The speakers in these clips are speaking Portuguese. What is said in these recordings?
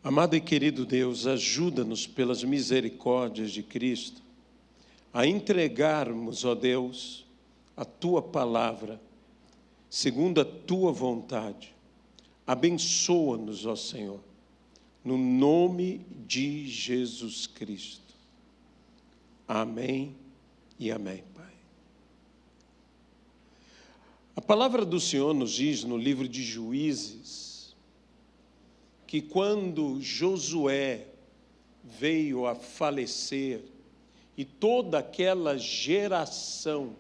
Amado e querido Deus, ajuda-nos pelas misericórdias de Cristo a entregarmos, ó Deus, a Tua palavra, segundo a Tua vontade. Abençoa-nos, ó Senhor, no nome de Jesus Cristo. Amém e amém, Pai. A palavra do Senhor nos diz no livro de Juízes, que quando Josué veio a falecer, e toda aquela geração,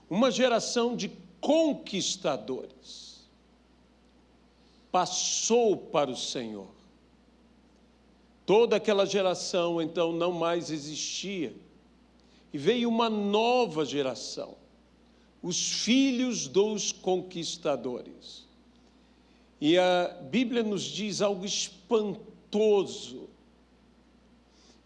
uma geração de conquistadores, passou para o Senhor. Toda aquela geração, então, não mais existia. E veio uma nova geração, os filhos dos conquistadores. E a Bíblia nos diz algo espantoso,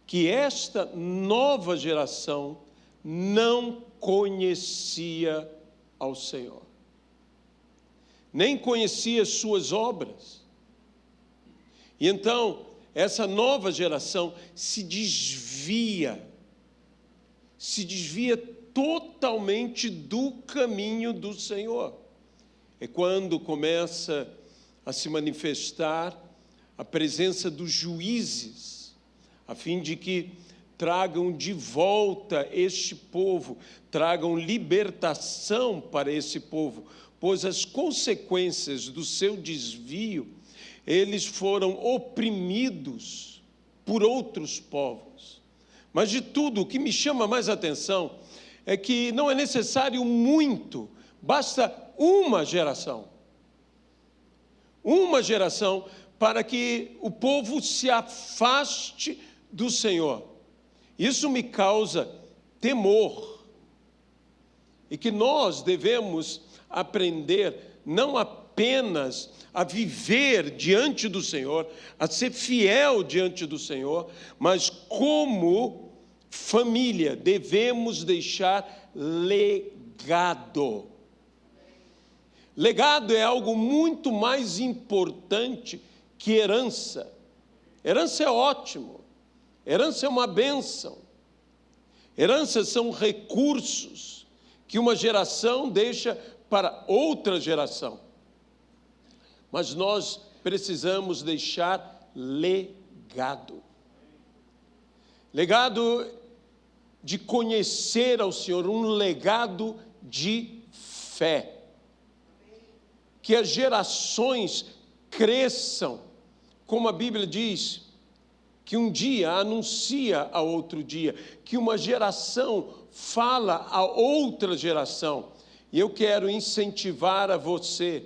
que esta nova geração não conhecia ao Senhor, nem conhecia suas obras. E então, essa nova geração se desvia totalmente do caminho do Senhor. É quando começa a se manifestar a presença dos juízes, a fim de que tragam de volta este povo, tragam libertação para esse povo, pois as consequências do seu desvio, eles foram oprimidos por outros povos. Mas de tudo, o que me chama mais atenção é que não é necessário muito, basta uma geração para que o povo se afaste do Senhor. Isso me causa temor, e que nós devemos aprender não apenas a viver diante do Senhor, a ser fiel diante do Senhor, mas como família devemos deixar legado. Legado é algo muito mais importante que herança. Herança é ótimo, herança é uma bênção. Heranças são recursos que uma geração deixa para outra geração. Mas nós precisamos deixar legado. Legado de conhecer ao Senhor, um legado de fé. Que as gerações cresçam, como a Bíblia diz, que um dia anuncia a outro dia, que uma geração fala a outra geração. E eu quero incentivar a você,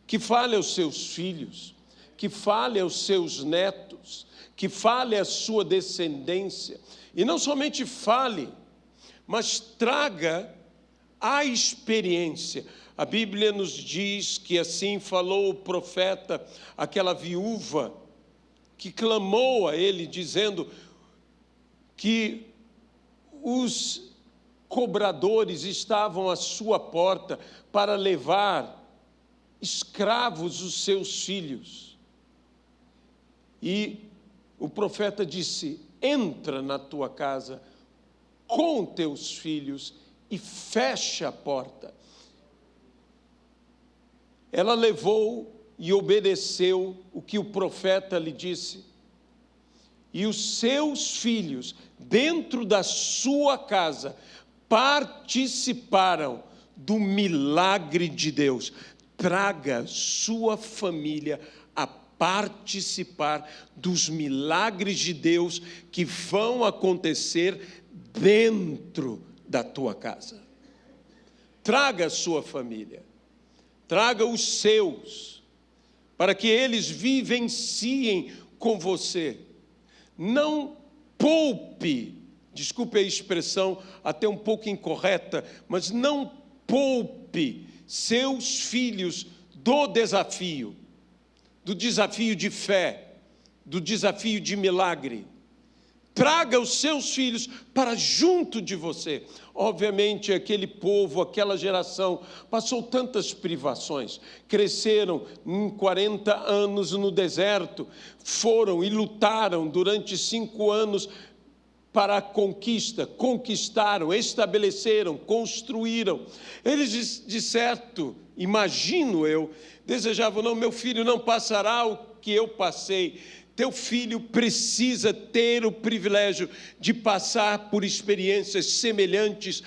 que fale aos seus filhos, que fale aos seus netos, que fale à sua descendência, e não somente fale, mas traga a experiência. A Bíblia nos diz que assim falou o profeta, aquela viúva que clamou a ele, dizendo que os cobradores estavam à sua porta para levar escravos os seus filhos. E o profeta disse: entra na tua casa com teus filhos e fecha a porta. Ela levou e obedeceu o que o profeta lhe disse. E os seus filhos, dentro da sua casa, participaram do milagre de Deus. Traga sua família a participar dos milagres de Deus que vão acontecer dentro da tua casa. Traga sua família. Traga os seus, para que eles vivenciem com você. Não poupe, desculpe a expressão até um pouco incorreta, mas não poupe seus filhos do desafio de fé, do desafio de milagre. traga os seus filhos para junto de você. Obviamente, aquele povo, aquela geração, passou tantas privações, cresceram em 40 anos no deserto, foram e lutaram durante 5 anos para a conquista, conquistaram, estabeleceram, construíram. Eles, de certo, imagino eu, desejavam, não, meu filho não passará o que eu passei. Teu filho precisa ter o privilégio de passar por experiências semelhantes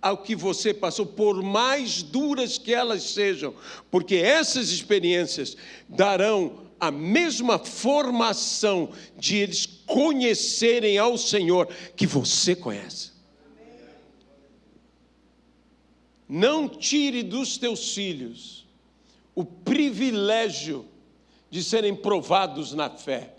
ao que você passou, por mais duras que elas sejam, porque essas experiências darão a mesma formação de eles conhecerem ao Senhor que você conhece. Não tire dos teus filhos o privilégio de serem provados na fé.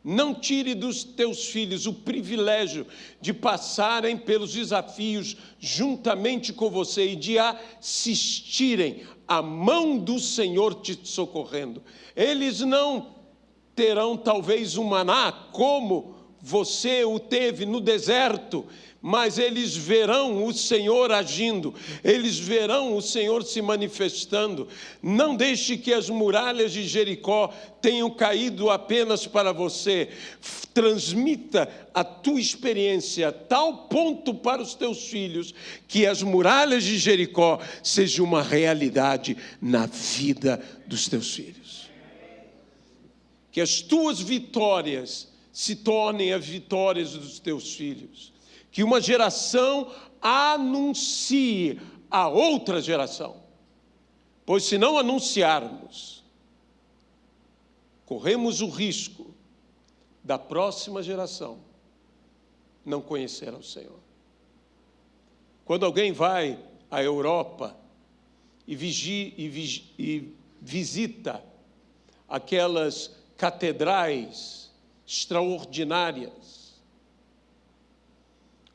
Não tire dos teus filhos o privilégio de passarem pelos desafios juntamente com você e de assistirem a mão do Senhor te socorrendo. Eles não terão talvez um maná como você o teve no deserto, mas eles verão o Senhor agindo, eles verão o Senhor se manifestando. Não deixe que as muralhas de Jericó tenham caído apenas para você. Transmita a tua experiência a tal ponto para os teus filhos, que as muralhas de Jericó sejam uma realidade na vida dos teus filhos. Que as tuas vitórias se tornem as vitórias dos teus filhos. Que uma geração anuncie a outra geração. Pois se não anunciarmos, corremos o risco da próxima geração não conhecer ao Senhor. Quando alguém vai à Europa e visita aquelas catedrais extraordinárias,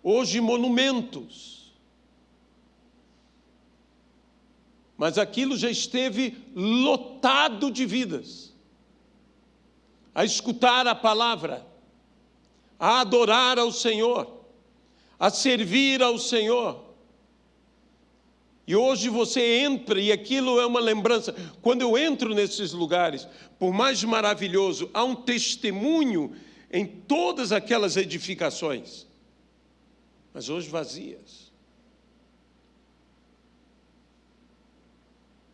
hoje monumentos, mas aquilo já esteve lotado de vidas, a escutar a palavra, a adorar ao Senhor, a servir ao Senhor. E hoje você entra, e aquilo é uma lembrança. Quando eu entro nesses lugares, por mais maravilhoso, há um testemunho em todas aquelas edificações, mas hoje vazias.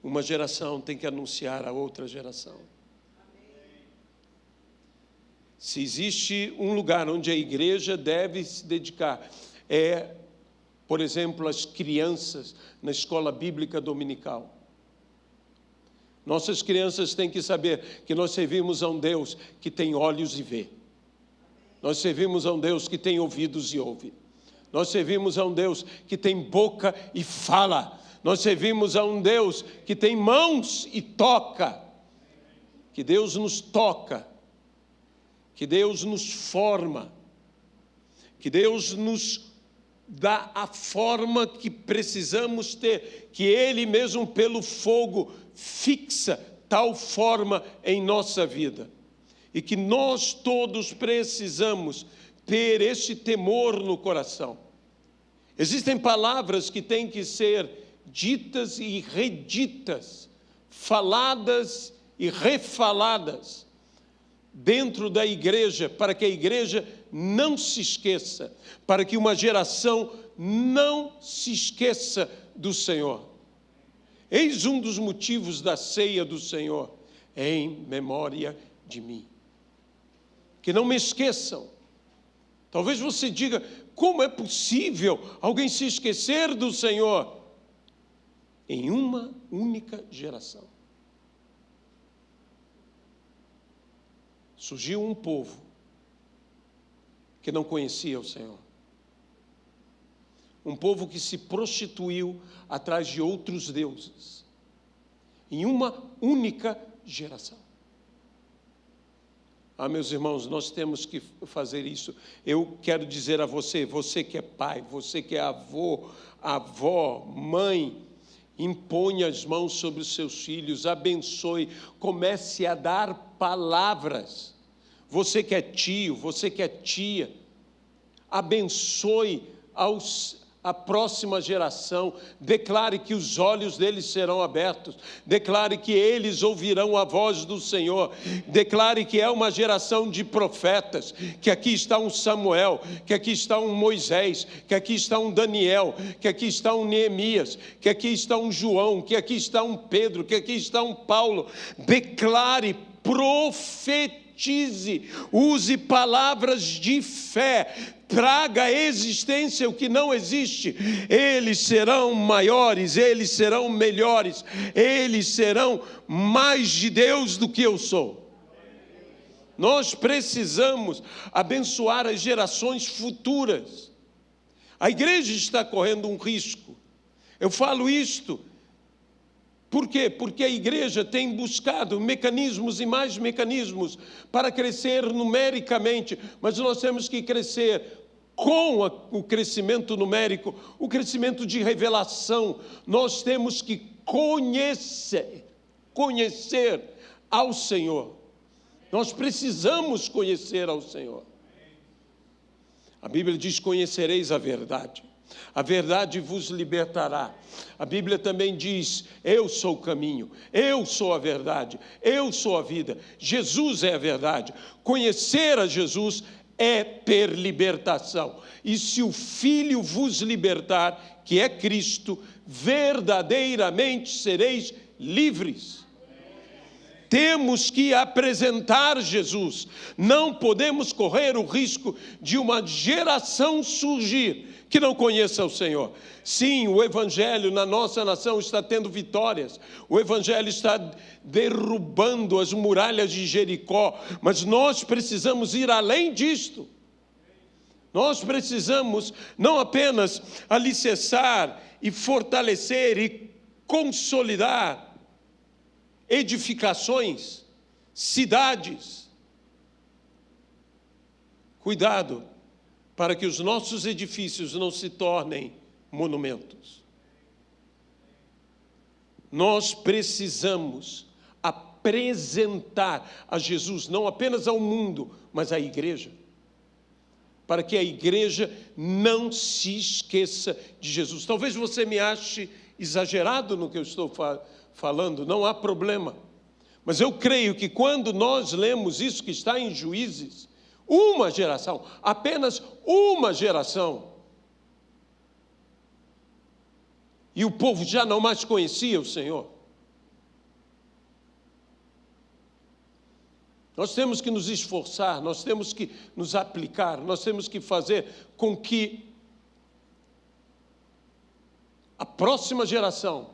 Uma geração tem que anunciar a outra geração. Se existe um lugar onde a igreja deve se dedicar, por exemplo, as crianças na escola bíblica dominical. Nossas crianças têm que saber que nós servimos a um Deus que tem olhos e vê. Nós servimos a um Deus que tem ouvidos e ouve. Nós servimos a um Deus que tem boca e fala. Nós servimos a um Deus que tem mãos e toca. Que Deus nos toca. Que Deus nos forma. Que Deus nos dá a forma que precisamos ter, que Ele mesmo pelo fogo fixa tal forma em nossa vida, e que nós todos precisamos ter esse temor no coração. Existem palavras que têm que ser ditas e reditas, faladas e refaladas dentro da igreja, para que a igreja não se esqueça, para que uma geração não se esqueça do Senhor. Eis um dos motivos da ceia do Senhor, em memória de mim. Que não me esqueçam. Talvez você diga, como é possível alguém se esquecer do Senhor? Em uma única geração. Surgiu um povo que não conhecia o Senhor. Um povo que se prostituiu atrás de outros deuses. Em uma única geração. Meus irmãos, nós temos que fazer isso. Eu quero dizer a você, você que é pai, você que é avô, avó, mãe, imponha as mãos sobre os seus filhos, abençoe, comece a dar palavras. você que é tio, você que é tia, abençoe a próxima geração, declare que os olhos deles serão abertos, declare que eles ouvirão a voz do Senhor, declare que é uma geração de profetas, que aqui está um Samuel, que aqui está um Moisés, que aqui está um Daniel, que aqui está um Neemias, que aqui está um João, que aqui está um Pedro, que aqui está um Paulo. Declare, profetize, use palavras de fé, traga à existência o que não existe. Eles serão maiores, eles serão melhores, eles serão mais de Deus do que eu sou. Nós precisamos abençoar as gerações futuras. A igreja está correndo um risco. Eu falo isto por quê? Porque a igreja tem buscado mecanismos e mais mecanismos para crescer numericamente, mas nós temos que crescer com o crescimento numérico, o crescimento de revelação. Nós temos que conhecer ao Senhor. Nós precisamos conhecer ao Senhor. A Bíblia diz: conhecereis a verdade vos libertará. A Bíblia também diz: eu sou o caminho, eu sou a verdade, eu sou a vida. Jesus é a verdade. Conhecer a Jesus é ter libertação. E se o Filho vos libertar, que é Cristo, verdadeiramente sereis livres. Temos que apresentar Jesus. Não podemos correr o risco de uma geração surgir que não conheça o Senhor. Sim, o Evangelho na nossa nação está tendo vitórias. O Evangelho está derrubando as muralhas de Jericó. Mas nós precisamos ir além disto. Nós precisamos não apenas alicerçar e fortalecer e consolidar edificações, cidades. Cuidado para que os nossos edifícios não se tornem monumentos. Nós precisamos apresentar a Jesus, não apenas ao mundo, mas à igreja, para que a igreja não se esqueça de Jesus. Talvez você me ache exagerado no que eu estou falando, não há problema. Mas eu creio que quando nós lemos isso que está em Juízes, uma geração, apenas uma geração, e o povo já não mais conhecia o Senhor. Nós temos que nos esforçar, nós temos que nos aplicar, nós temos que fazer com que a próxima geração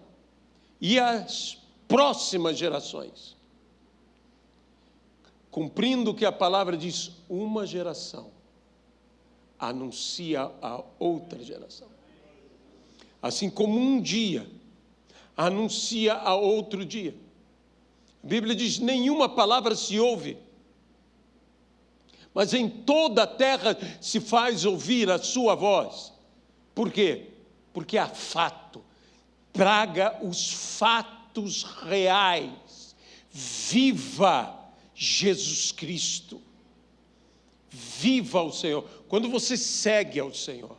e as próximas gerações, cumprindo o que a palavra diz, uma geração anuncia a outra geração. Assim como um dia anuncia a outro dia. A Bíblia diz: nenhuma palavra se ouve, mas em toda a terra se faz ouvir a sua voz. Por quê? Porque há fato. Traga os fatos reais. Viva Jesus Cristo. Viva o Senhor. Quando você segue ao Senhor,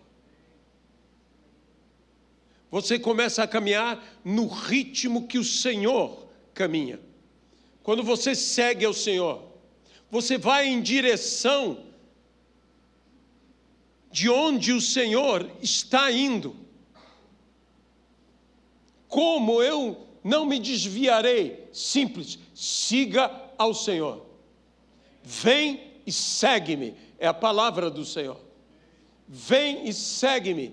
você começa a caminhar no ritmo que o Senhor caminha. Quando você segue ao Senhor, você vai em direção de onde o Senhor está indo. Como eu não me desviarei? Simples, siga ao Senhor. Vem e segue-me, é a palavra do Senhor. Vem e segue-me.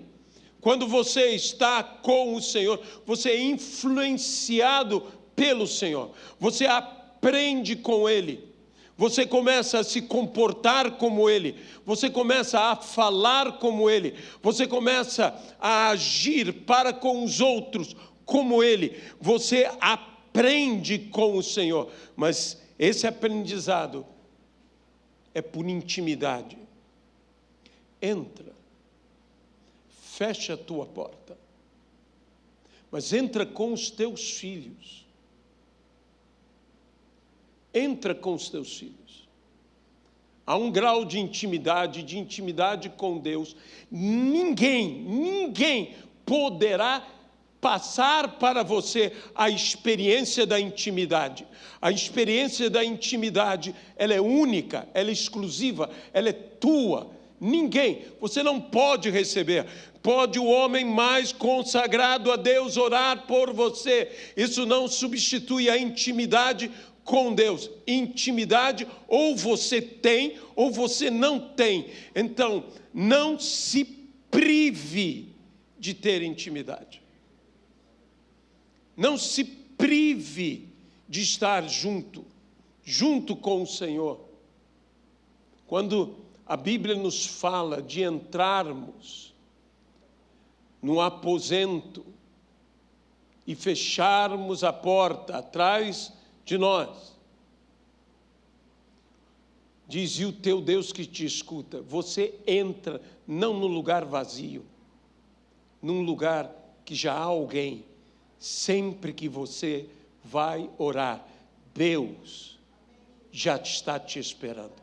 Quando você está com o Senhor, você é influenciado pelo Senhor. Você aprende com Ele. Você começa a se comportar como Ele. Você começa a falar como Ele. Você começa a agir para com os outros como Ele. Você aprende com o Senhor. Mas esse aprendizado é por intimidade. Entra. Fecha a tua porta. Mas entra com os teus filhos. Entra com os teus filhos. Há um grau de intimidade com Deus. Ninguém poderá passar para você a experiência da intimidade. A experiência da intimidade, ela é única, ela é exclusiva, ela é tua. Ninguém, você não pode receber. Pode o homem mais consagrado a Deus orar por você. Isso não substitui a intimidade com Deus. Intimidade ou você tem ou você não tem. Então, não se prive de ter intimidade. Não se prive de estar junto com o Senhor. Quando a Bíblia nos fala de entrarmos no aposento e fecharmos a porta atrás de nós, diz: e o teu Deus que te escuta. Você entra não num lugar vazio, num lugar que já há alguém. Sempre que você vai orar, Deus já está te esperando.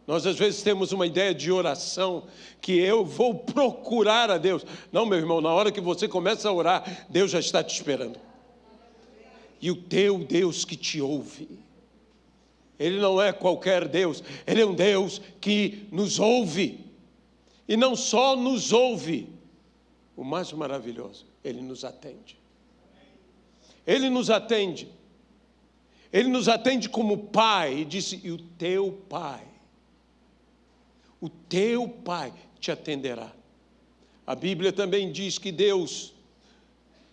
Nós às vezes temos uma ideia de oração que eu vou procurar a Deus. Não, meu irmão, na hora que você começa a orar, Deus já está te esperando. E o teu Deus que te ouve, Ele não é qualquer Deus, Ele é um Deus que nos ouve. E não só nos ouve, o mais maravilhoso, Ele nos atende. Ele nos atende. Ele nos atende como Pai. E disse: e o teu Pai te atenderá. A Bíblia também diz que Deus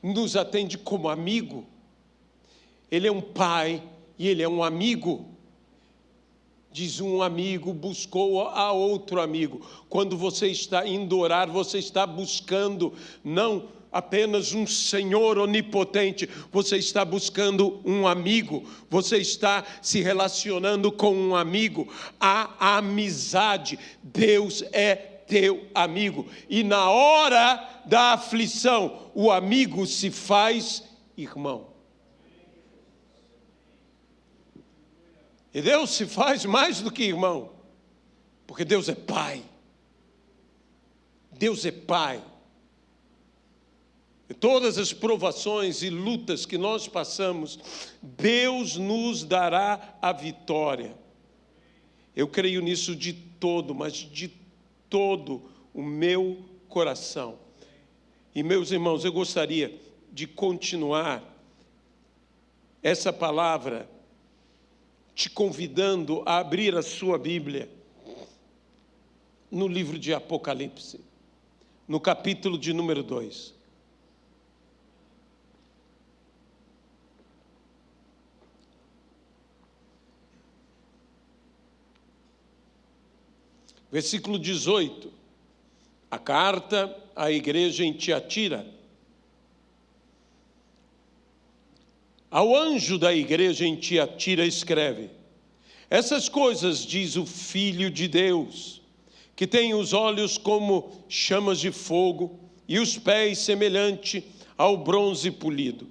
nos atende como amigo. Ele é um pai e Ele é um amigo. Diz: um amigo buscou a outro amigo. Quando você está indo orar, você está buscando não apenas um Senhor onipotente, você está buscando um amigo, você está se relacionando com um amigo. A amizade, Deus é teu amigo. E na hora da aflição, o amigo se faz irmão. E Deus se faz mais do que irmão, porque Deus é Pai. Deus é Pai. E todas as provações e lutas que nós passamos, Deus nos dará a vitória. Eu creio nisso de todo, mas de todo o meu coração. E meus irmãos, eu gostaria de continuar essa palavra te convidando a abrir a sua Bíblia no livro de Apocalipse, no capítulo de número 2. Versículo 18, a carta à igreja em Tiatira. Ao anjo da igreja em Tiatira escreve: essas coisas diz o Filho de Deus, que tem os olhos como chamas de fogo e os pés semelhante ao bronze polido.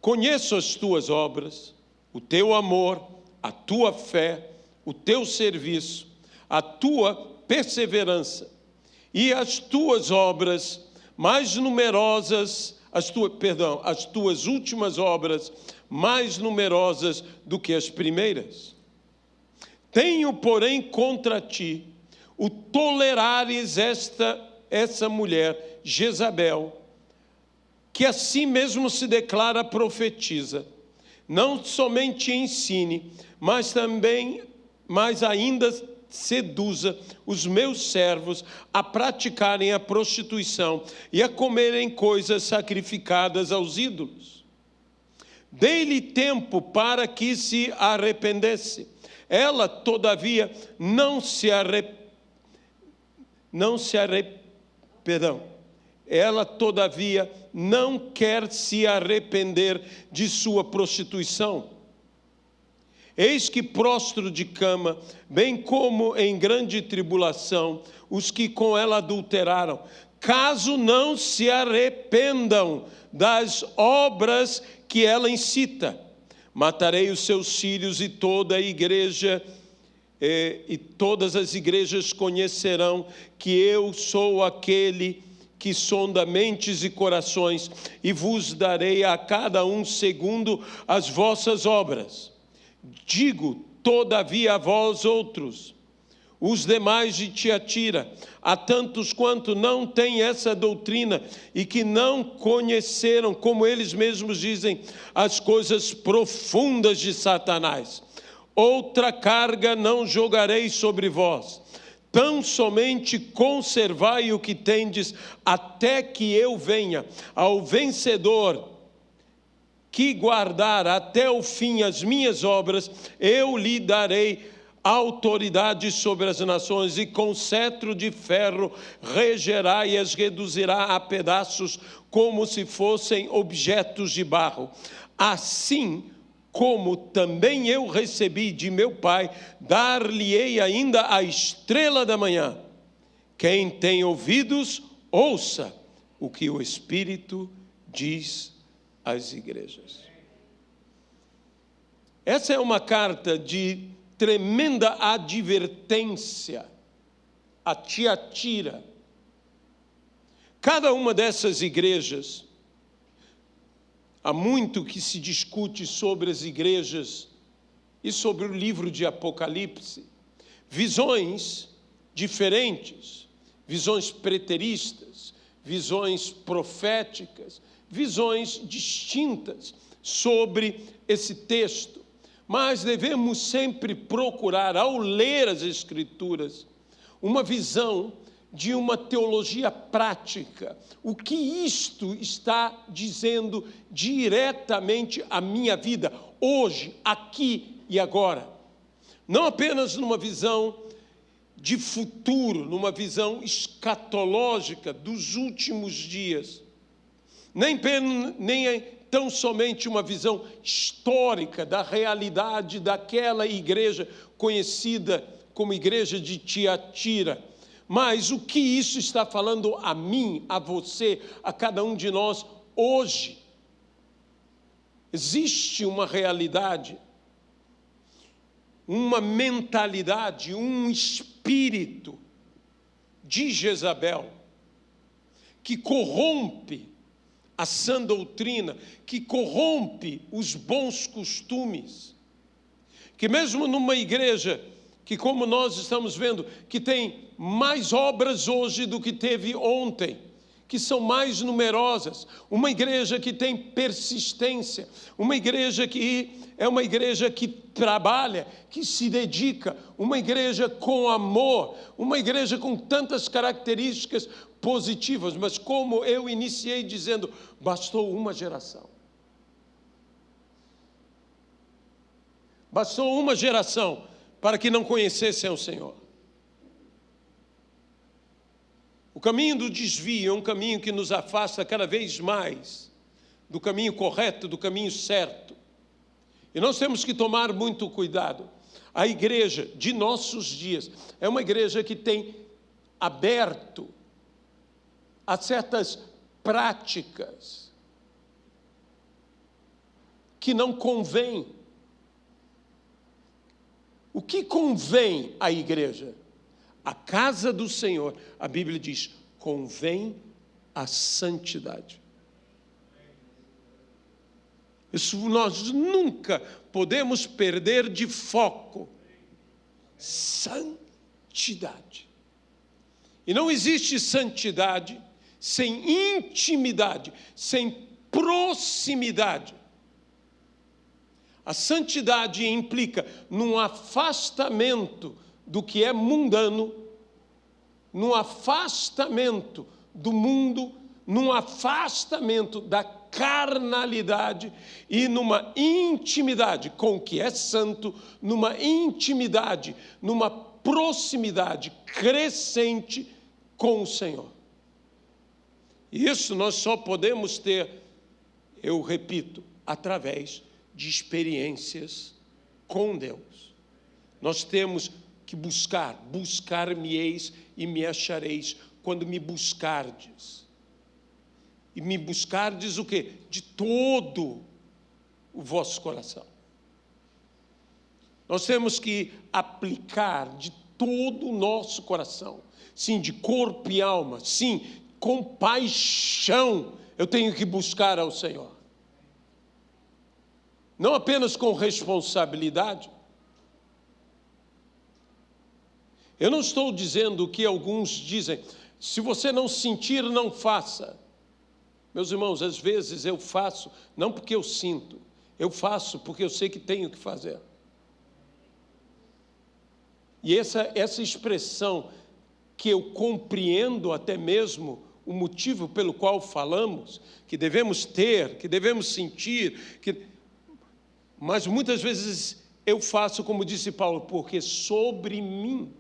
Conheço as tuas obras, o teu amor, a tua fé, o teu serviço, a tua perseverança e as tuas obras mais numerosas, as tuas últimas obras mais numerosas do que as primeiras. Tenho, porém, contra ti o tolerares essa mulher, Jezabel, que a si mesmo se declara profetiza, não somente ensine, mas ainda seduza os meus servos a praticarem a prostituição e a comerem coisas sacrificadas aos ídolos. Dei-lhe tempo para que se arrependesse. Ela, todavia, ela, todavia, não quer se arrepender de sua prostituição. Eis que prostro de cama, bem como em grande tribulação, os que com ela adulteraram, caso não se arrependam das obras que ela incita. Matarei os seus filhos e toda a igreja, e todas as igrejas conhecerão que eu sou aquele que sonda mentes e corações, e vos darei a cada um segundo as vossas obras. Digo, todavia, a vós outros, os demais de Tiatira, a tantos quanto não têm essa doutrina e que não conheceram, como eles mesmos dizem, as coisas profundas de Satanás. Outra carga não jogarei sobre vós, tão somente conservai o que tendes, até que eu venha. Ao vencedor que guardar até o fim as minhas obras, eu lhe darei autoridade sobre as nações, e com cetro de ferro regerá e as reduzirá a pedaços, como se fossem objetos de barro. Assim como também eu recebi de meu Pai, dar-lhe-ei ainda a estrela da manhã. Quem tem ouvidos, ouça o que o Espírito diz às igrejas. Essa é uma carta de tremenda advertência a Tiatira. Cada uma dessas igrejas, há muito que se discute sobre as igrejas e sobre o livro de Apocalipse. Visões diferentes, visões preteristas, visões proféticas, visões distintas sobre esse texto. Mas devemos sempre procurar, ao ler as Escrituras, uma visão de uma teologia prática. O que isto está dizendo diretamente à minha vida, hoje, aqui e agora? Não apenas numa visão de futuro, numa visão escatológica dos últimos dias, nem tão somente uma visão histórica da realidade daquela igreja conhecida como igreja de Tiatira, mas o que isso está falando a mim, a você, a cada um de nós hoje. Existe uma realidade, uma mentalidade, um espírito de Jezabel que corrompe a sã doutrina, que corrompe os bons costumes, que mesmo numa igreja que, como nós estamos vendo, que tem mais obras hoje do que teve ontem, que são mais numerosas, uma igreja que tem persistência, uma igreja que é uma igreja que trabalha, que se dedica, uma igreja com amor, uma igreja com tantas características positivas, mas como eu iniciei dizendo, bastou uma geração. Bastou uma geração para que não conhecessem o Senhor. O caminho do desvio é um caminho que nos afasta cada vez mais do caminho correto, do caminho certo. E nós temos que tomar muito cuidado. A igreja de nossos dias é uma igreja que tem aberto a certas práticas que não convém. O que convém à igreja? A casa do Senhor, a Bíblia diz, convém a santidade. Isso nós nunca podemos perder de foco. Santidade. E não existe santidade sem intimidade, sem proximidade. A santidade implica num afastamento do que é mundano, num afastamento do mundo, num afastamento da carnalidade e numa intimidade com o que é santo, numa intimidade, numa proximidade crescente com o Senhor. E isso nós só podemos ter, eu repito, através de experiências com Deus. Nós temos que buscar-me-eis e me achareis quando me buscardes. E me buscardes o quê? De todo o vosso coração. Nós temos que aplicar de todo o nosso coração, sim, de corpo e alma, sim, com paixão, eu tenho que buscar ao Senhor. Não apenas com responsabilidade. Eu não estou dizendo o que alguns dizem, se você não sentir, não faça. Meus irmãos, às vezes eu faço, não porque eu sinto, eu faço porque eu sei que tenho que fazer. E essa expressão, que eu compreendo até mesmo o motivo pelo qual falamos, que devemos ter, que devemos sentir, mas muitas vezes eu faço como disse Paulo, porque sobre mim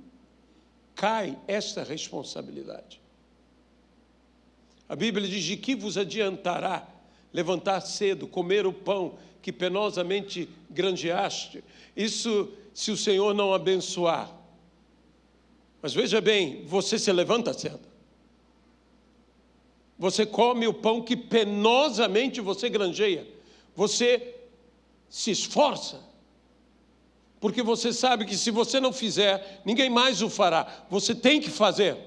cai esta responsabilidade. A Bíblia diz: de que vos adiantará levantar cedo, comer o pão que penosamente granjeaste? Isso se o Senhor não abençoar. Mas veja bem, você se levanta cedo. Você come o pão que penosamente você granjeia. Você se esforça. Porque você sabe que se você não fizer, ninguém mais o fará. Você tem que fazer.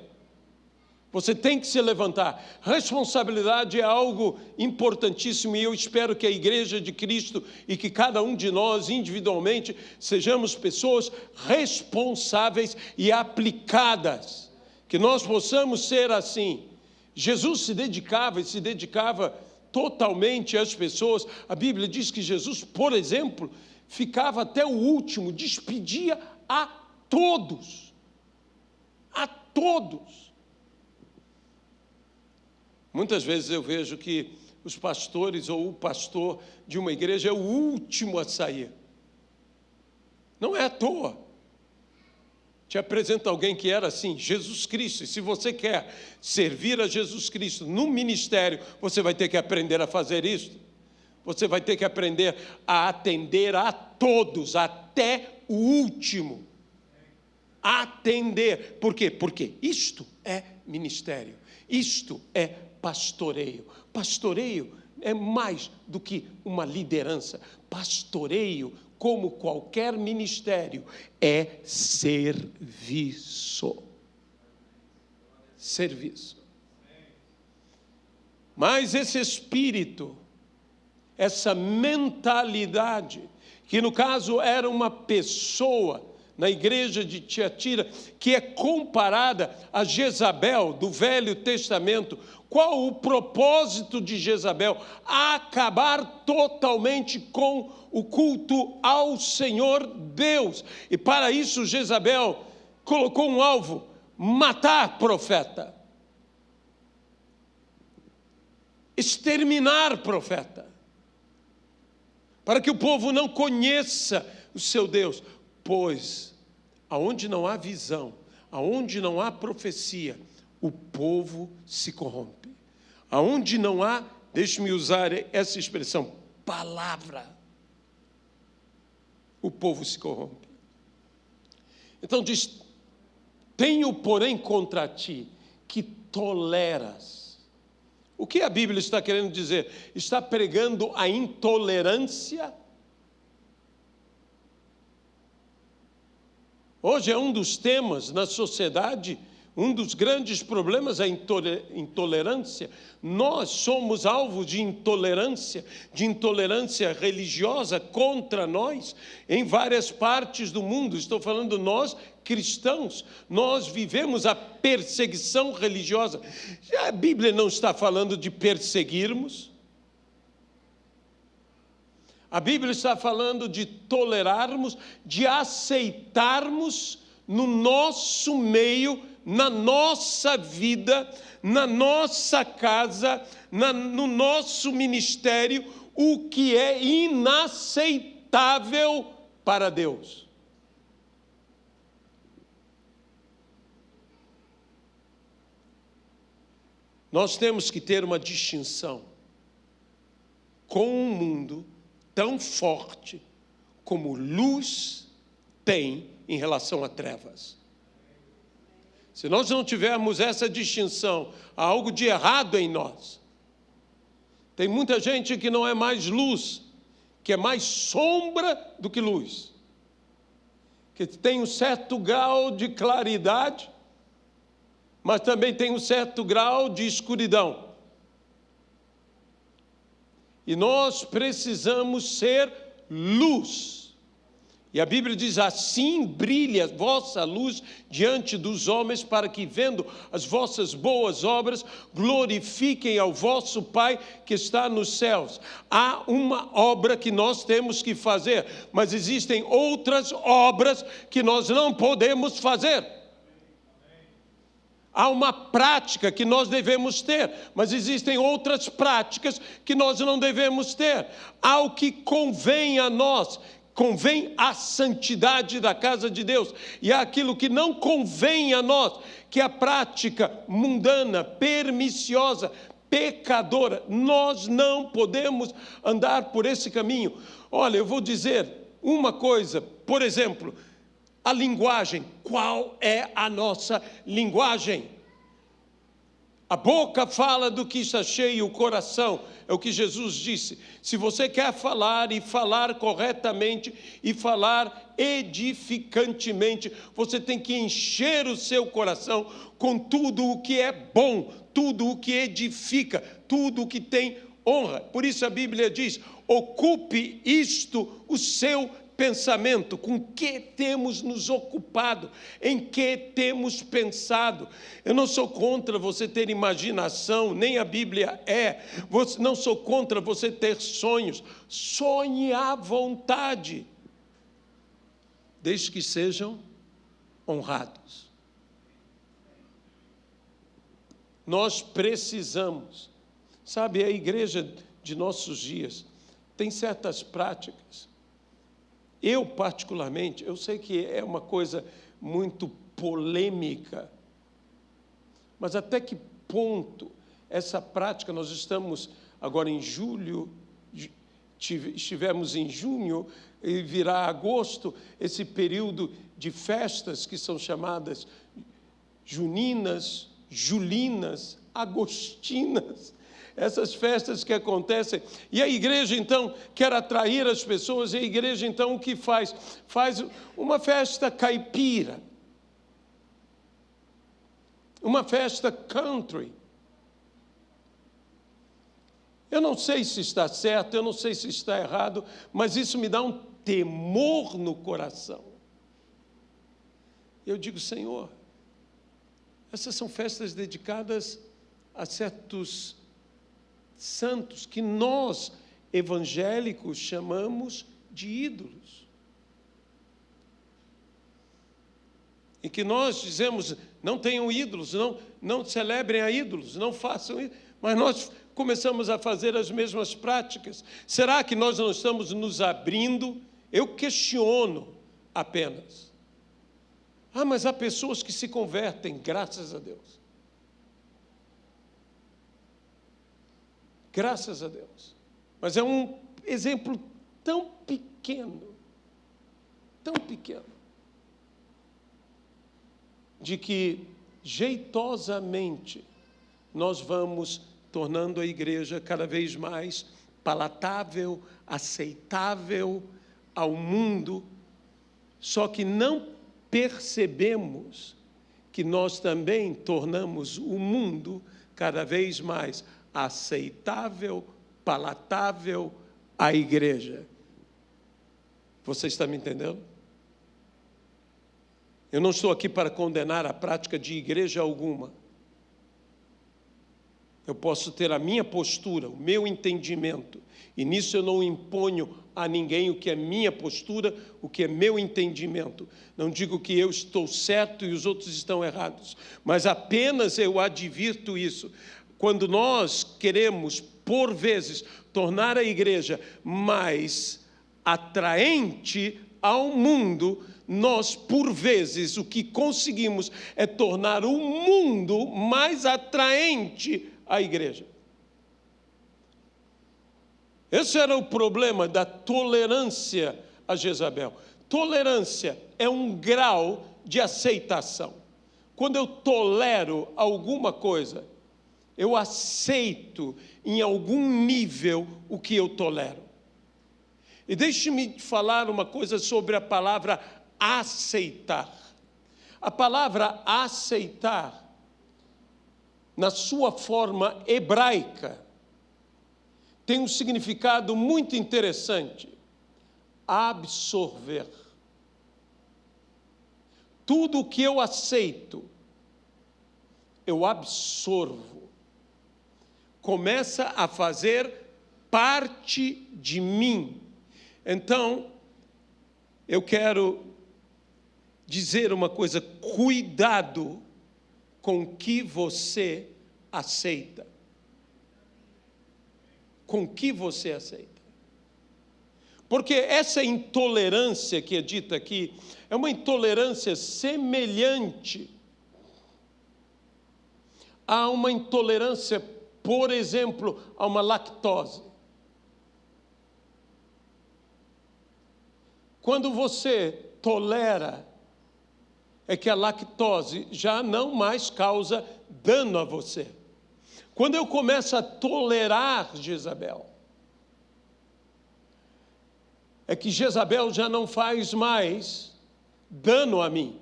Você tem que se levantar. Responsabilidade é algo importantíssimo e eu espero que a Igreja de Cristo e que cada um de nós individualmente sejamos pessoas responsáveis e aplicadas. Que nós possamos ser assim. Jesus se dedicava totalmente às pessoas. A Bíblia diz que Jesus, por exemplo, ficava até o último, despedia a todos. A todos. Muitas vezes eu vejo que os pastores ou o pastor de uma igreja é o último a sair. Não é à toa. Te apresento alguém que era assim, Jesus Cristo. E se você quer servir a Jesus Cristo no ministério, você vai ter que aprender a fazer isso. Você vai ter que aprender a atender a todos, até o último. Atender. Por quê? Porque isto é ministério. Isto é pastoreio. Pastoreio é mais do que uma liderança. Pastoreio, como qualquer ministério, é serviço. Serviço. Mas esse espírito, essa mentalidade, que no caso era uma pessoa na igreja de Tiatira, que é comparada a Jezabel do Velho Testamento. Qual o propósito de Jezabel? Acabar totalmente com o culto ao Senhor Deus. E para isso Jezabel colocou um alvo: matar profeta. Exterminar profeta. Para que o povo não conheça o seu Deus. Pois, aonde não há visão, aonde não há profecia, o povo se corrompe. Aonde não há, deixe-me usar essa expressão, palavra, o povo se corrompe. Então diz: tenho, porém, contra ti que toleras. O que a Bíblia está querendo dizer? Está pregando a intolerância? Hoje é um dos temas na sociedade, um dos grandes problemas é a intolerância. Nós somos alvo de intolerância religiosa contra nós, em várias partes do mundo. Estou falando nós, cristãos, nós vivemos a perseguição religiosa. A Bíblia não está falando de perseguirmos. A Bíblia está falando de tolerarmos, de aceitarmos no nosso meio, na nossa vida, na nossa casa, no nosso ministério, o que é inaceitável para Deus. Nós temos que ter uma distinção com um mundo tão forte como luz tem em relação a trevas. Se nós não tivermos essa distinção, há algo de errado em nós. Tem muita gente que não é mais luz, que é mais sombra do que luz. que tem um certo grau de claridade, mas também tem um certo grau de escuridão. E nós precisamos ser luz. E a Bíblia diz: assim brilhe a vossa luz diante dos homens, para que, vendo as vossas boas obras, glorifiquem ao vosso Pai que está nos céus. Há uma obra que nós temos que fazer, mas existem outras obras que nós não podemos fazer. Há uma prática que nós devemos ter, mas existem outras práticas que nós não devemos ter. Há o que convém a nós, convém à santidade da casa de Deus, e há aquilo que não convém a nós, que é a prática mundana, perniciosa, pecadora. Nós não podemos andar por esse caminho. Olha, eu vou dizer uma coisa, por exemplo, a linguagem. Qual é a nossa linguagem? A boca fala do que está cheio o coração, é o que Jesus disse. Se você quer falar e falar corretamente e falar edificantemente, você tem que encher o seu coração com tudo o que é bom, tudo o que edifica, tudo o que tem honra. Por isso a Bíblia diz: ocupe isto o seu pensamento, com que temos nos ocupado, em que temos pensado. Eu não sou contra você ter imaginação, nem a Bíblia é. Não sou contra você ter sonhos. Sonhe à vontade, desde que sejam honrados. Nós precisamos, sabe, a igreja de nossos dias tem certas práticas. Eu, particularmente, eu sei que é uma coisa muito polêmica, mas até que ponto essa prática, nós estamos agora em julho, estivemos em junho, e virá agosto, esse período de festas que são chamadas juninas, julinas, agostinas, essas festas que acontecem, e a igreja então quer atrair as pessoas, e a igreja então o que faz? Faz uma festa caipira, uma festa country. Eu não sei se está certo, eu não sei se está errado, mas isso me dá um temor no coração. Eu digo: Senhor, essas são festas dedicadas a certos santos que nós, evangélicos, chamamos de ídolos. E que nós dizemos: não tenham ídolos, não celebrem a ídolos, não façam isso. Mas nós começamos a fazer as mesmas práticas. Será que nós não estamos nos abrindo? Eu questiono apenas. Mas há pessoas que se convertem, graças a Deus. Graças a Deus. Mas é um exemplo tão pequeno, de que jeitosamente nós vamos tornando a igreja cada vez mais palatável, aceitável ao mundo, só que não percebemos que nós também tornamos o mundo cada vez mais aceitável, palatável à igreja. Você está me entendendo? Eu não estou aqui para condenar a prática de igreja alguma. Eu posso ter a minha postura, o meu entendimento, e nisso eu não imponho a ninguém o que é minha postura, o que é meu entendimento. Não digo que eu estou certo e os outros estão errados, mas apenas eu advirto isso. Quando nós queremos, por vezes, tornar a igreja mais atraente ao mundo, nós, por vezes, o que conseguimos é tornar o mundo mais atraente à igreja. Esse era o problema da tolerância a Jezabel. Tolerância é um grau de aceitação. Quando eu tolero alguma coisa, eu aceito em algum nível o que eu tolero. E deixe-me falar uma coisa sobre a palavra aceitar. A palavra aceitar, na sua forma hebraica, tem um significado muito interessante: absorver. Tudo que eu aceito, eu absorvo. Começa a fazer parte de mim. Então, eu quero dizer uma coisa: cuidado com o que você aceita. Com o que você aceita. Porque essa intolerância que é dita aqui é uma intolerância semelhante a uma intolerância, por exemplo, a uma lactose. Quando você tolera, é que a lactose já não mais causa dano a você. Quando eu começo a tolerar Jezabel, é que Jezabel já não faz mais dano a mim,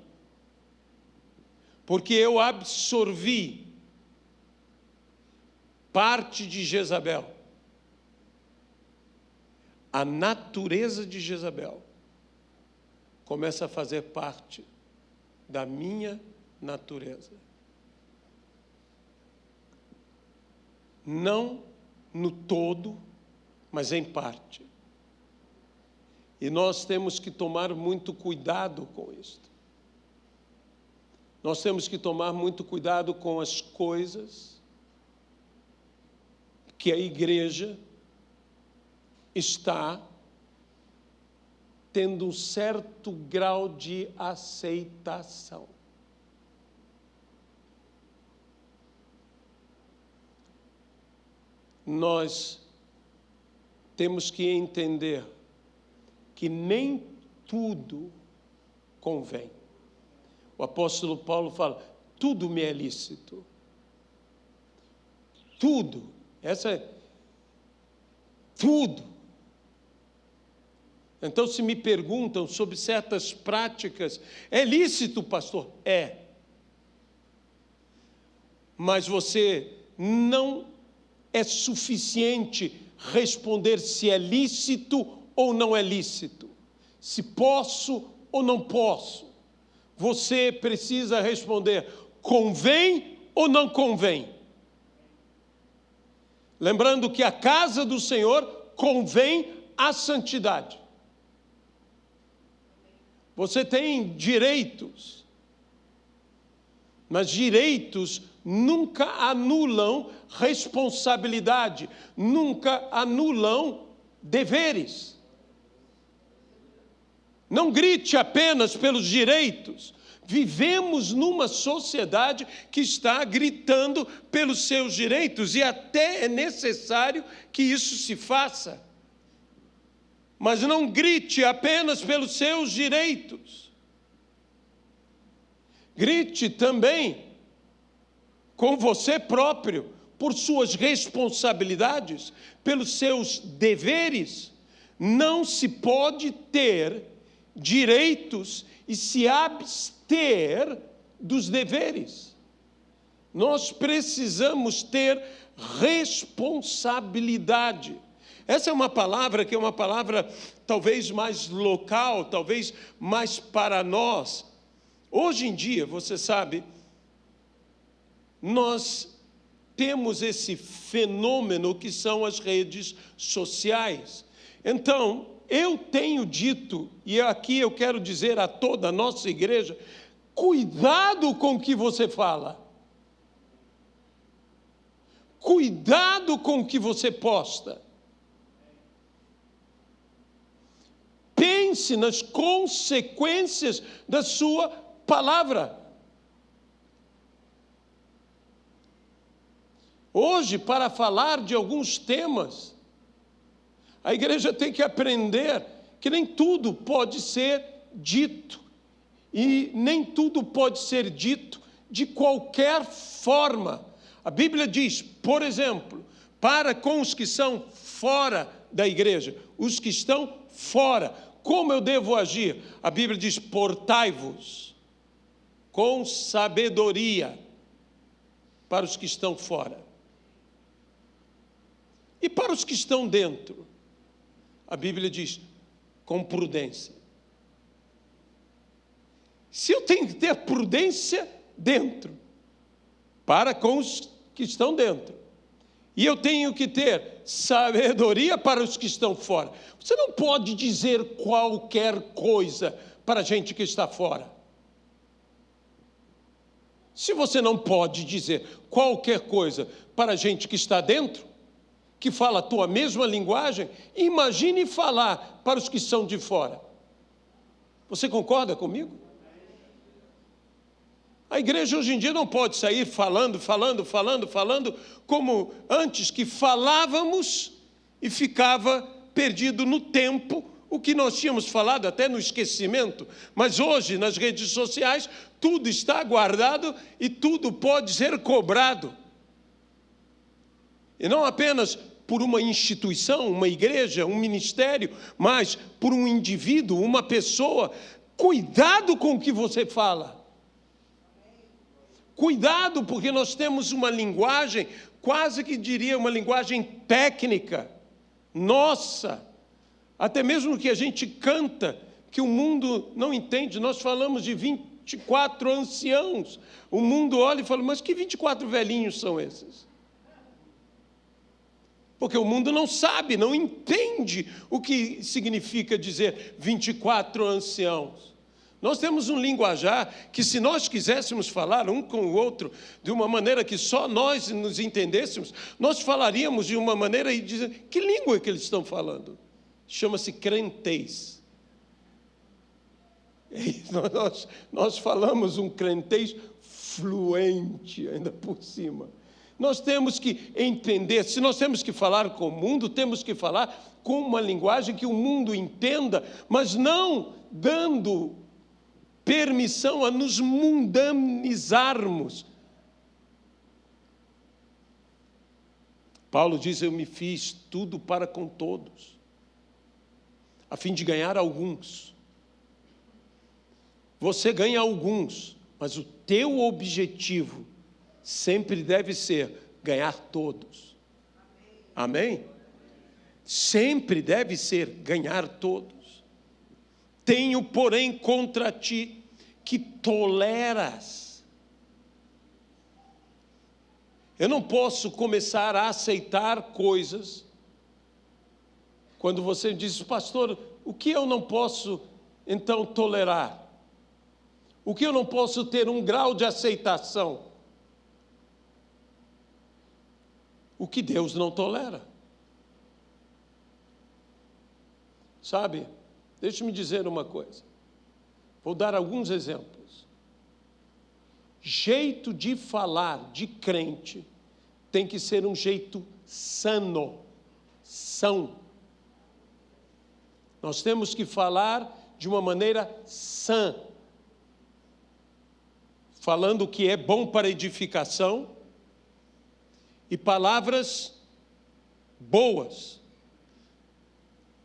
porque eu absorvi parte de Jezabel. A natureza de Jezabel começa a fazer parte da minha natureza. Não no todo, mas em parte. E nós temos que tomar muito cuidado com isto. Nós temos que tomar muito cuidado com as coisas que a igreja está tendo um certo grau de aceitação. Nós temos que entender que nem tudo convém. O apóstolo Paulo fala: tudo me é lícito. Tudo. Tudo. Então, se me perguntam sobre certas práticas, é lícito, pastor? É. Mas você não é suficiente responder se é lícito ou não é lícito, se posso ou não posso. Você precisa responder: convém ou não convém? Lembrando que a casa do Senhor convém à santidade. Você tem direitos, mas direitos nunca anulam responsabilidade, nunca anulam deveres. Não grite apenas pelos direitos. Vivemos numa sociedade que está gritando pelos seus direitos, e até é necessário que isso se faça. Mas não grite apenas pelos seus direitos. Grite também com você próprio, por suas responsabilidades, pelos seus deveres. Não se pode ter direitos e se abster dos deveres. Nós precisamos ter responsabilidade. Essa é uma palavra que é uma palavra talvez mais local, talvez mais para nós. Hoje em dia, você sabe, nós temos esse fenômeno que são as redes sociais. Então, eu tenho dito, e aqui eu quero dizer a toda a nossa igreja: cuidado com o que você fala. Cuidado com o que você posta. Pense nas consequências da sua palavra. Hoje, para falar de alguns temas, a igreja tem que aprender que nem tudo pode ser dito. E nem tudo pode ser dito de qualquer forma. A Bíblia diz, por exemplo, para com os que são fora da igreja, os que estão fora, Como eu devo agir? A Bíblia diz: portai-vos com sabedoria para os que estão fora. E para os que estão dentro? A Bíblia diz: com prudência. Se eu tenho que ter prudência dentro, para com os que estão dentro, e eu tenho que ter sabedoria para os que estão fora. Você não pode dizer qualquer coisa para a gente que está fora. Se você não pode dizer qualquer coisa para a gente que está dentro, que fala a tua mesma linguagem, imagine falar para os que são de fora. Você concorda comigo? A igreja hoje em dia não pode sair falando, como antes, que falávamos e ficava perdido no tempo o que nós tínhamos falado, até no esquecimento. Mas hoje, nas redes sociais, tudo está guardado e tudo pode ser cobrado. E não apenas por uma instituição, uma igreja, um ministério, mas por um indivíduo, uma pessoa. Cuidado com o que você fala. Cuidado, porque nós temos uma linguagem, quase que diria uma linguagem técnica, nossa, até mesmo que a gente canta, que o mundo não entende. Nós falamos de 24 anciãos, o mundo olha e fala: mas que 24 velhinhos são esses? Porque o mundo não sabe, não entende o que significa dizer 24 anciãos. Nós temos um linguajar que, se nós quiséssemos falar um com o outro de uma maneira que só nós nos entendêssemos, nós falaríamos de uma maneira e dizer: que língua é que eles estão falando? Chama-se crentez. Nós falamos um crentez fluente, ainda por cima. Nós temos que entender, se nós temos que falar com o mundo, temos que falar com uma linguagem que o mundo entenda, mas não dando permissão a nos mundanizarmos. Paulo diz: eu me fiz tudo para com todos, a fim de ganhar alguns. Você ganha alguns, mas o teu objetivo sempre deve ser ganhar todos. Amém? Sempre deve ser ganhar todos. Tenho, porém, contra ti que toleras. Eu não posso começar a aceitar coisas quando você diz: pastor, o que eu não posso então tolerar? O que eu não posso ter um grau de aceitação? O que Deus não tolera. Sabe? Deixe-me dizer uma coisa. Vou dar alguns exemplos. Jeito de falar de crente tem que ser um jeito são. Nós temos que falar de uma maneira sã, falando o que é bom para edificação e palavras boas.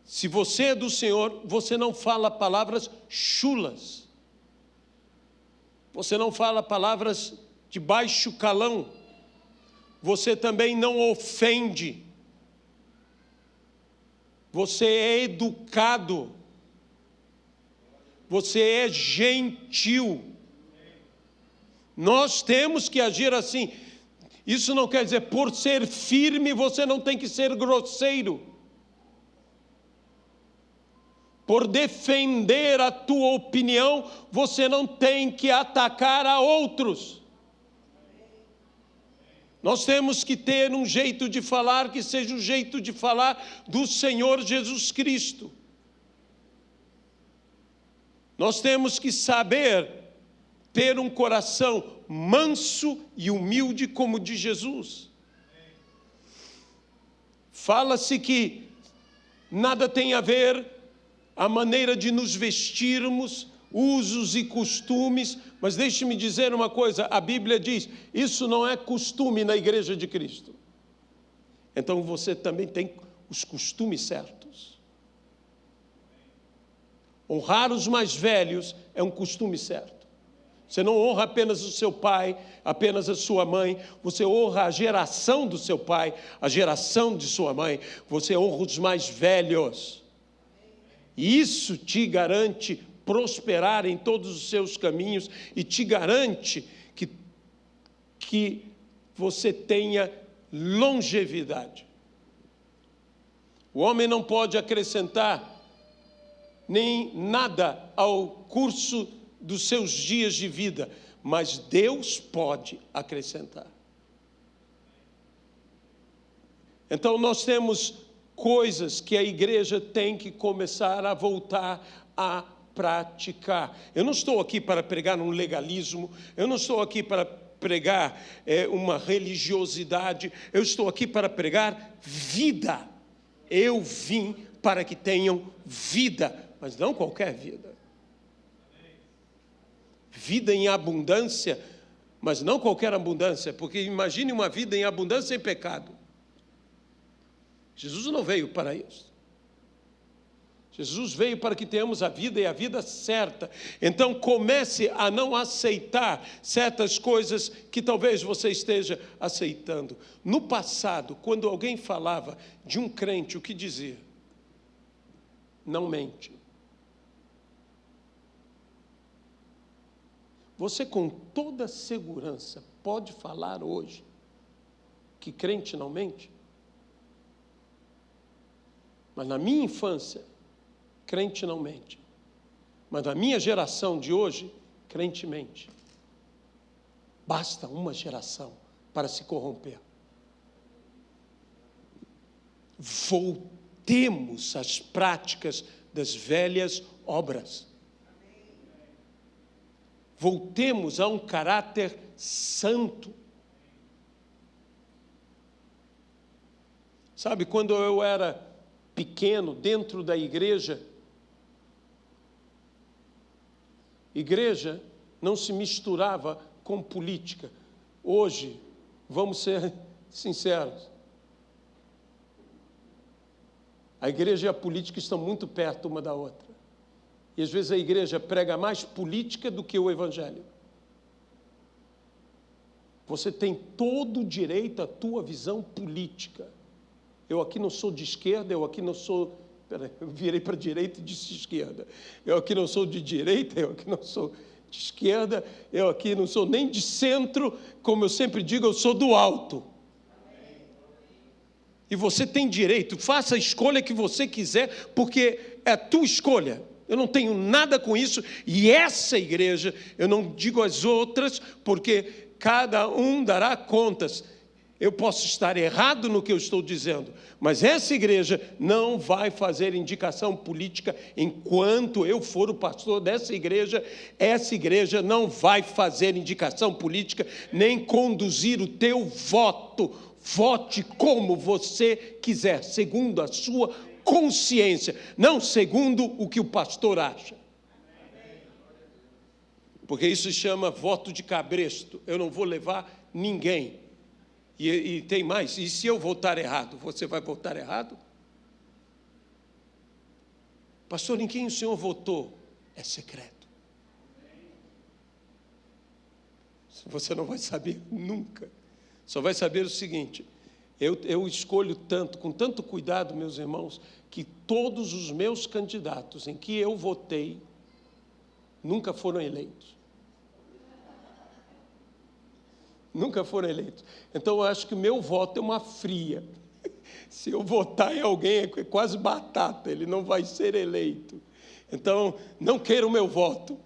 Se você é do Senhor, você não fala palavras chulas. Você não fala palavras de baixo calão. Você também não ofende. Você é educado. Você é gentil. Nós temos que agir assim. Isso não quer dizer, por ser firme, você não tem que ser grosseiro. Por defender a tua opinião, você não tem que atacar a outros. Nós temos que ter um jeito de falar que seja o jeito de falar do Senhor Jesus Cristo. Nós temos que saber ter um coração manso e humilde como o de Jesus. Fala-se que nada tem a ver a maneira de nos vestirmos, usos e costumes, mas deixe-me dizer uma coisa, a Bíblia diz, isso não é costume na igreja de Cristo. Então você também tem os costumes certos. Honrar os mais velhos é um costume certo. Você não honra apenas o seu pai, apenas a sua mãe, você honra a geração do seu pai, a geração de sua mãe, você honra os mais velhos. E isso te garante prosperar em todos os seus caminhos e te garante que você tenha longevidade. O homem não pode acrescentar nem nada ao curso dos seus dias de vida, mas Deus pode acrescentar. Então nós temos coisas que a igreja tem que começar a voltar a praticar. Eu não estou aqui para pregar um legalismo, eu não estou aqui para pregar uma religiosidade, eu estou aqui para pregar vida. Eu vim para que tenham vida, mas não qualquer vida. Vida em abundância, mas não qualquer abundância, porque imagine uma vida em abundância sem pecado. Jesus não veio para isso. Jesus veio para que tenhamos a vida e a vida certa. Então comece a não aceitar certas coisas que talvez você esteja aceitando. No passado, quando alguém falava de um crente, o que dizia? Não mente. Você com toda segurança pode falar hoje que crente não mente? Mas na minha infância, crente não mente. Mas na minha geração de hoje, crente mente. Basta uma geração para se corromper. Voltemos às práticas das velhas obras. Voltemos a um caráter santo. Sabe, quando eu era pequeno, dentro da igreja não se misturava com política. Hoje, vamos ser sinceros, a igreja e a política estão muito perto uma da outra. E às vezes a igreja prega mais política do que o evangelho. Você tem todo o direito à tua visão política. Eu aqui não sou de esquerda, eu aqui não sou... Peraí, eu virei para a direita e disse esquerda. Eu aqui não sou de direita, eu aqui não sou de esquerda, eu aqui não sou nem de centro, como eu sempre digo, eu sou do alto. E você tem direito, faça a escolha que você quiser, porque é a tua escolha. Eu não tenho nada com isso, e essa igreja, eu não digo as outras, porque cada um dará contas. Eu posso estar errado no que eu estou dizendo, mas essa igreja não vai fazer indicação política enquanto eu for o pastor dessa igreja. Essa igreja não vai fazer indicação política, nem conduzir o teu voto. Vote como você quiser, segundo a sua consciência, não segundo o que o pastor acha. Porque isso se chama voto de cabresto. Eu não vou levar ninguém. E tem mais, e se eu votar errado, você vai votar errado? Pastor, em quem o senhor votou? É secreto. Você não vai saber nunca. Só vai saber o seguinte: eu escolho tanto, com tanto cuidado, meus irmãos, que todos os meus candidatos em que eu votei nunca foram eleitos. Nunca foram eleitos. Então, eu acho que o meu voto é uma fria. Se eu votar em alguém, é quase batata, ele não vai ser eleito. Então, não queira o meu voto.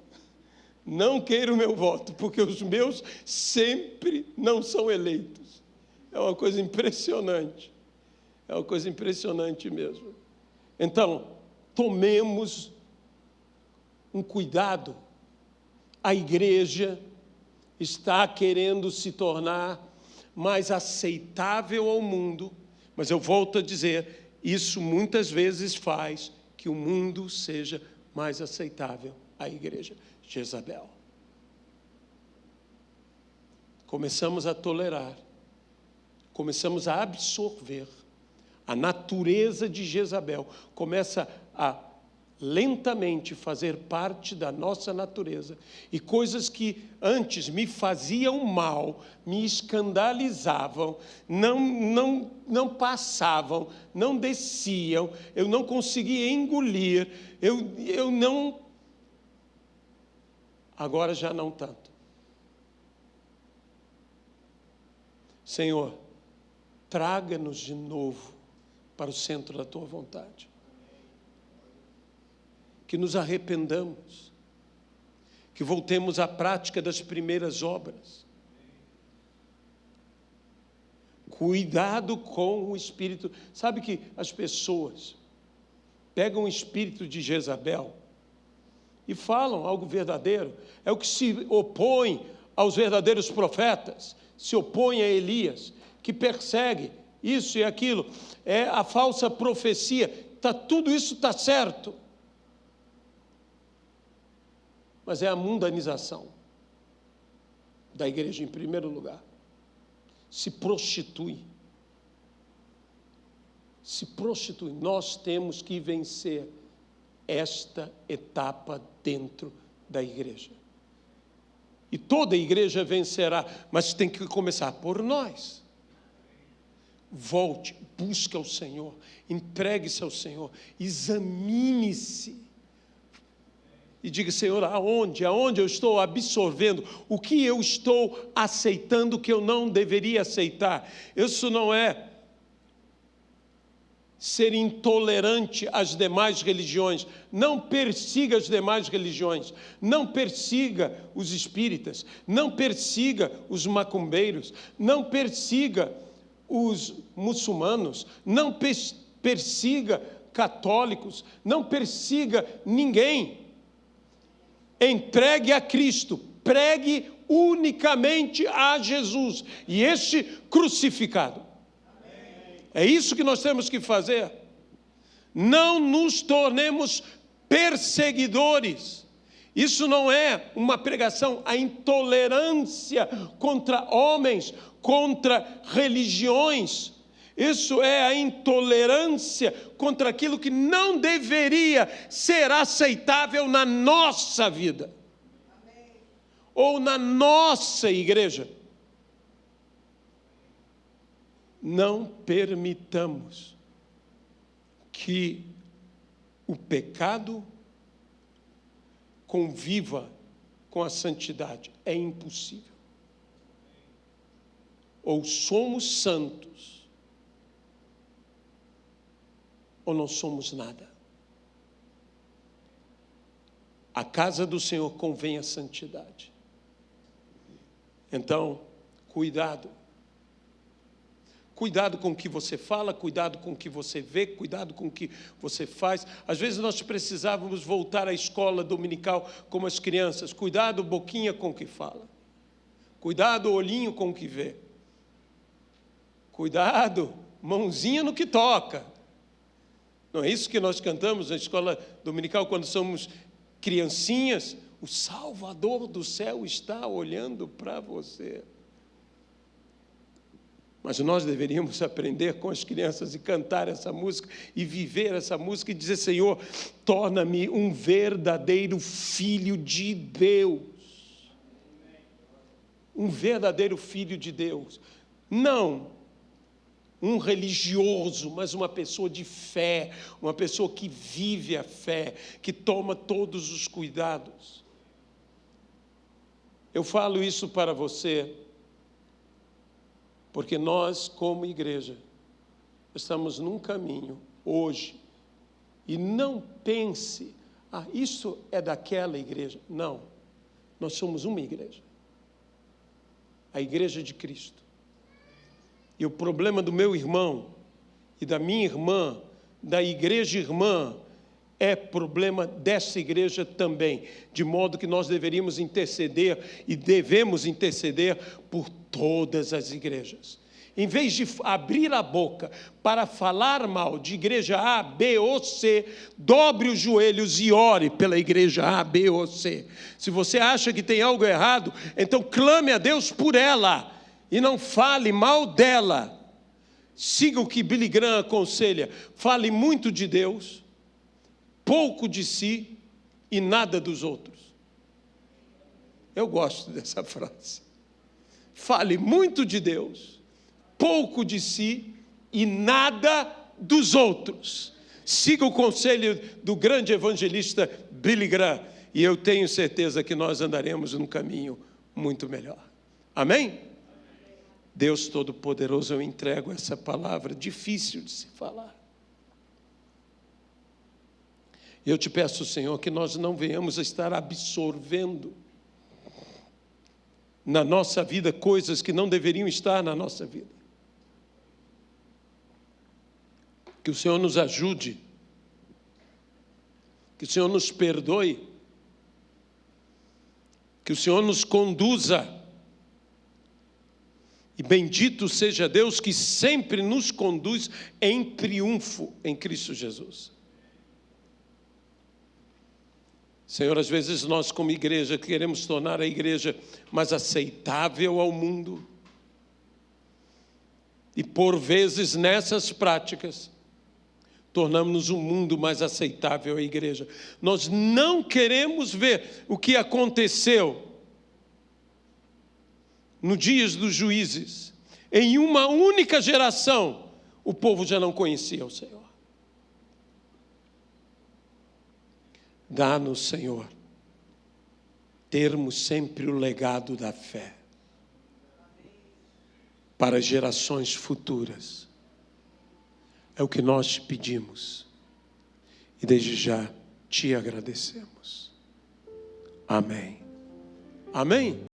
Não queira o meu voto, porque os meus sempre não são eleitos. É uma coisa impressionante. É uma coisa impressionante mesmo. Então, tomemos um cuidado. A igreja está querendo se tornar mais aceitável ao mundo, mas eu volto a dizer, isso muitas vezes faz que o mundo seja mais aceitável à igreja. Jezabel. Começamos a tolerar, começamos a absorver a natureza de Jezabel, começa a lentamente fazer parte da nossa natureza, e coisas que antes me faziam mal, me escandalizavam, não passavam, não desciam, eu não conseguia engolir, eu não... Agora já não tanto. Senhor, traga-nos de novo para o centro da Tua vontade. Que nos arrependamos, que voltemos à prática das primeiras obras. Cuidado com o espírito. Sabe que as pessoas pegam o espírito de Jezabel e falam algo verdadeiro. É o que se opõe aos verdadeiros profetas, se opõe a Elias, que persegue isso e aquilo. É a falsa profecia. Tudo isso está certo. Mas é a mundanização da igreja, em primeiro lugar. Se prostitui. Se prostitui. Nós temos que vencer esta etapa dentro da igreja. E toda a igreja vencerá, mas tem que começar por nós. Volte, busque ao Senhor, entregue-se ao Senhor, examine-se. E diga, Senhor, aonde eu estou absorvendo, o que eu estou aceitando que eu não deveria aceitar. Isso não é ser intolerante às demais religiões. Não persiga as demais religiões, não persiga os espíritas, não persiga os macumbeiros, não persiga os muçulmanos, não persiga católicos, não persiga ninguém. Entregue a Cristo, pregue unicamente a Jesus e este crucificado. É isso que nós temos que fazer. Não nos tornemos perseguidores. Isso não é uma pregação à intolerância contra homens, contra religiões. Isso é a intolerância contra aquilo que não deveria ser aceitável na nossa vida. Amém. Ou na nossa igreja. Não permitamos que o pecado conviva com a santidade. É impossível. Ou somos santos, ou não somos nada. A casa do Senhor convém a santidade. Então, cuidado. Cuidado com o que você fala, cuidado com o que você vê, cuidado com o que você faz. Às vezes nós precisávamos voltar à escola dominical como as crianças. Cuidado, boquinha, com o que fala. Cuidado, olhinho, com o que vê. Cuidado, mãozinha no que toca. Não é isso que nós cantamos na escola dominical quando somos criancinhas? O Salvador do céu está olhando para você. Mas nós deveríamos aprender com as crianças e cantar essa música e viver essa música e dizer, Senhor, torna-me um verdadeiro filho de Deus. Um verdadeiro filho de Deus. Não um religioso, mas uma pessoa de fé, uma pessoa que vive a fé, que toma todos os cuidados. Eu falo isso para você, porque nós, como igreja, estamos num caminho hoje, e não pense, isso é daquela igreja. Não, nós somos uma igreja, a igreja de Cristo. E o problema do meu irmão e da minha irmã, da igreja irmã, é problema dessa igreja também, de modo que nós deveríamos interceder e devemos interceder por todas as igrejas. Em vez de abrir a boca para falar mal de igreja A, B ou C, dobre os joelhos e ore pela igreja A, B ou C. Se você acha que tem algo errado, então clame a Deus por ela e não fale mal dela. Siga o que Billy Graham aconselha, fale muito de Deus pouco de si e nada dos outros. Eu gosto dessa frase. Fale muito de Deus, pouco de si e nada dos outros. Siga o conselho do grande evangelista Billy Graham, e eu tenho certeza que nós andaremos num caminho muito melhor. Amém? Deus Todo-Poderoso, eu entrego essa palavra difícil de se falar. Eu te peço, Senhor, que nós não venhamos a estar absorvendo na nossa vida coisas que não deveriam estar na nossa vida. Que o Senhor nos ajude, que o Senhor nos perdoe, que o Senhor nos conduza. E bendito seja Deus que sempre nos conduz em triunfo em Cristo Jesus. Senhor, às vezes nós como igreja queremos tornar a igreja mais aceitável ao mundo. E por vezes nessas práticas, tornamos um mundo mais aceitável à igreja. Nós não queremos ver o que aconteceu nos dias dos juízes. Em uma única geração, o povo já não conhecia o Senhor. Dá-nos, Senhor, termos sempre o legado da fé para gerações futuras. É o que nós te pedimos e desde já te agradecemos. Amém. Amém.